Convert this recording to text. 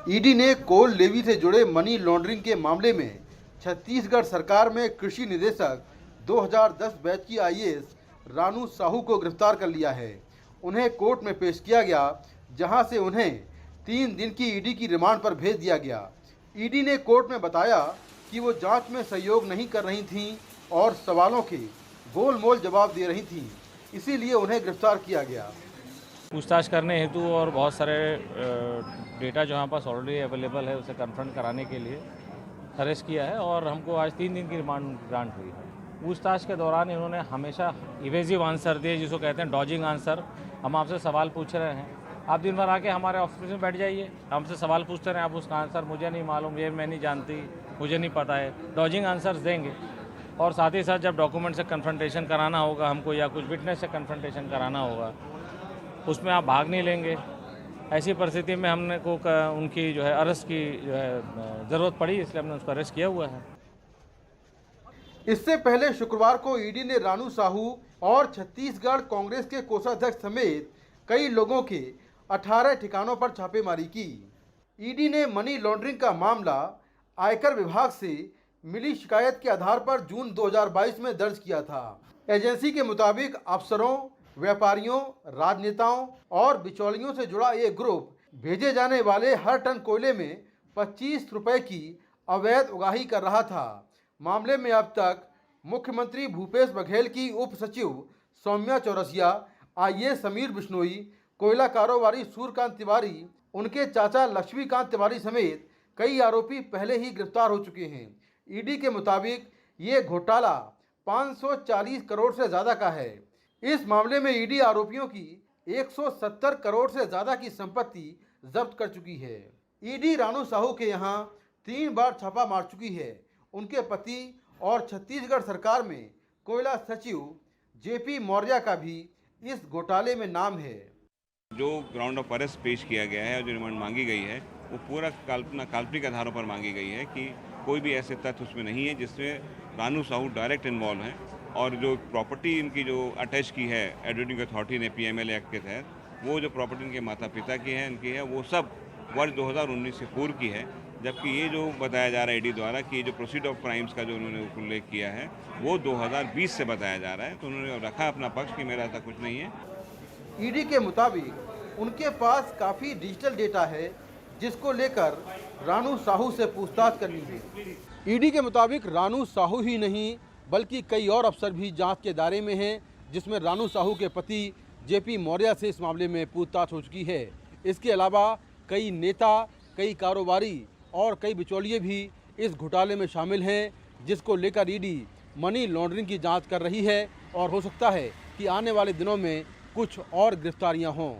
ED ने coal levy से जुड़े मनी लॉन्ड्रिंग के मामले में छत्तीसगढ़ सरकार में कृषि निदेशक 2010 बैच की आईएएस रानू साहू को गिरफ्तार कर लिया है। उन्हें कोर्ट में पेश किया गया, जहां से उन्हें 3 दिन की ईडी की रिमांड पर भेज दिया गया। ईडी ने कोर्ट में बताया कि वो जांच में सहयोग नहीं कर रही थीं और सवालों के गोलमोल जवाब दे रही थीं, इसीलिए उन्हें गिरफ्तार किया गया। पूछताछ करने हेतु और बहुत सारे डेटा जो हमारे पास ऑलरेडी अवेलेबल है उसे कन्फ्रंट कराने के लिए अरेस्ट किया है और हमको आज 3 दिन की रिमांड ग्रांट हुई है। पूछताछ के दौरान इन्होंने हमेशा इवेजिव आंसर दिए, जिसको कहते हैं डॉजिंग आंसर। हम आपसे सवाल पूछ रहे हैं, आप दिन भर आके हमारे ऑफिस में बैठ जाइए, हमसे सवाल पूछते रहे, आप उसका आंसर मुझे नहीं मालूम, ये मैं नहीं जानती, मुझे नहीं पता है, डॉजिंग आंसर्स देंगे। और साथ ही साथ जब डॉक्यूमेंट से कन्फ्रंटेशन कराना होगा हमको या कुछ विटनेस से कन्फ्रंटेशन कराना होगा, उसमें आप भाग नहीं लेंगे। ऐसी परिस्थिति में हमने को उनकी जो है अरेस्ट की जो है ज़रूरत पड़ी, इसलिए हमने उसको अरेस्ट किया हुआ है। इससे पहले शुक्रवार को ईडी ने रानू साहू और छत्तीसगढ़ कांग्रेस के कोषाध्यक्ष समेत कई लोगों के 18 ठिकानों पर छापेमारी की। ईडी ने मनी लॉन्ड्रिंग का मामला आयकर विभाग से मिली शिकायत के आधार पर जून 2022 में दर्ज किया था। एजेंसी के मुताबिक अफसरों, व्यापारियों, राजनेताओं और बिचौलियों से जुड़ा एक ग्रुप भेजे जाने वाले हर टन कोयले में 25 रुपए की अवैध उगाही कर रहा था। मामले में अब तक मुख्यमंत्री भूपेश बघेल की उप सचिव सौम्या चौरसिया, आईएएस समीर बिश्नोई, कोयला कारोबारी सूर्यकांत तिवारी, उनके चाचा लक्ष्मीकांत तिवारी समेत कई आरोपी पहले ही गिरफ्तार हो चुके हैं। ईडी के मुताबिक ये घोटाला 540 करोड़ से ज़्यादा का है। इस मामले में ईडी आरोपियों की 170 करोड़ से ज़्यादा की संपत्ति जब्त कर चुकी है। ईडी रानू साहू के यहाँ 3 बार छापा मार चुकी है। उनके पति और छत्तीसगढ़ सरकार में कोयला सचिव जेपी मौर्य का भी इस घोटाले में नाम है। जो ग्राउंड ऑफ अरेस्ट पेश किया गया है और जो रिमांड मांगी गई है वो पूरा काल्पनिक आधारों पर मांगी गई है कि कोई भी ऐसे तथ्य उसमें नहीं है जिसमें रानू साहू डायरेक्ट इन्वॉल्व हैं। और जो प्रॉपर्टी इनकी जो अटैच की है एडवर्टाइजिंग अथॉरिटी ने पीएमएल एक्ट के तहत, वो जो प्रॉपर्टी इनके माता पिता की है, इनकी है, वो सब वर्ष 2019 से पूर्व की है। जबकि ये जो बताया जा रहा है ईडी द्वारा कि ये जो प्रोसीड ऑफ क्राइम्स का जो उन्होंने उल्लेख किया है वो 2020 से बताया जा रहा है। तो उन्होंने रखा अपना पक्ष कि मेरा ऐसा कुछ नहीं है। ईडी के मुताबिक उनके पास काफ़ी डिजिटल डेटा है, जिसको लेकर रानू साहू से पूछताछ करनी है। ईडी के मुताबिक रानू साहू ही नहीं बल्कि कई और अफसर भी जांच के दायरे में हैं, जिसमें रानू साहू के पति जेपी मौर्य से इस मामले में पूछताछ हो चुकी है। इसके अलावा कई नेता, कई कारोबारी और कई बिचौलिए भी इस घोटाले में शामिल हैं, जिसको लेकर ईडी मनी लॉन्ड्रिंग की जांच कर रही है और हो सकता है कि आने वाले दिनों में कुछ और गिरफ्तारियां हों।